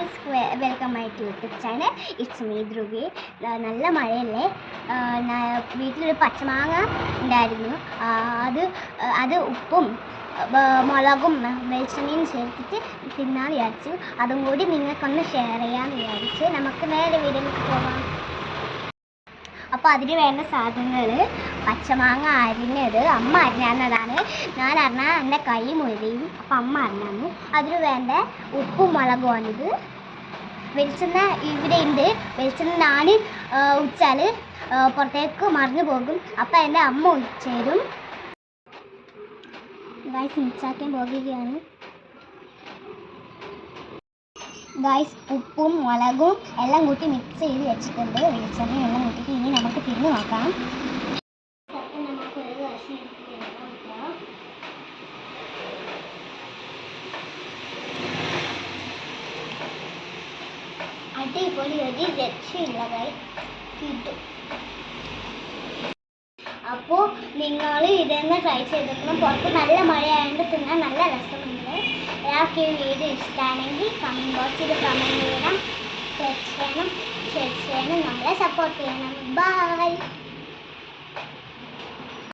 Guys, welcome my to YouTube channel. It's me Dhruvi. നല്ല മഴയല്ലേ. വീട്ടിലൊരു പച്ചമാങ്ങ ഉണ്ടായിരുന്നു. അത് ഉപ്പും മുളകും വെളിച്ചെണ്ണയും ചേർത്തിട്ട് തിന്നാൻ വിചാരിച്ചു. അതും കൂടി നിങ്ങൾക്കൊന്ന് ഷെയർ ചെയ്യാമെന്ന് വിചാരിച്ച് നമുക്ക് നേരെ വീട്ടിലേക്ക് പോകാം. അപ്പോൾ അതിന് വേണ്ട സാധനങ്ങൾ: പച്ചമാങ്ങ അരിഞ്ഞത്, അമ്മ അരിഞ്ഞതാണ്. ഞാൻ അറിഞ്ഞാൽ എൻ്റെ കൈ മുഴുവനും, അപ്പം അമ്മ അറിഞ്ഞു. അതിന് വേണ്ട ഉപ്പും മുളകുമാണിത്. വെളിച്ചെണ്ണ ഇവിടെ ഉണ്ട്. വെളിച്ചെണ്ണ ഞാൻ ഉച്ചാൽ പുറത്തേക്ക് മറിഞ്ഞു പോകും. അപ്പം എൻ്റെ അമ്മ ഉച്ചേരും. ഗൈസ്, മിക്സാക്കാൻ പോകുകയാണ്. ഗൈസ്, ഉപ്പും മുളകും എല്ലാം കൂട്ടി മിക്സ് ചെയ്ത് വെച്ചിട്ടുണ്ട്. വെളിച്ചെണ്ണയും എല്ലാം കൂട്ടിയിട്ട് ഇനി നമുക്ക് തിന്ന് നോക്കാം. അടിപൊളി, ഒരു രക്ഷയില്ല ഗൈസ്, കിട്ടും. അപ്പോൾ നിങ്ങൾ ഇതെന്നെ ട്രൈ ചെയ്തിരിക്കണം. പുറത്ത് നല്ല മഴയായതുകൊണ്ട് തിന്നാൻ നല്ല രസമുണ്ട്. എല്ലാവർക്കും ഈ വീഡിയോ ഇഷ്ടമാണെങ്കിൽ കമൻറ്റ് ബോക്സിൽ കമൻറ്റ് ചെയ്യണം, ഷെയർ ചെയ്യണം, നമ്മളെ സപ്പോർട്ട് ചെയ്യണം. ബൈ.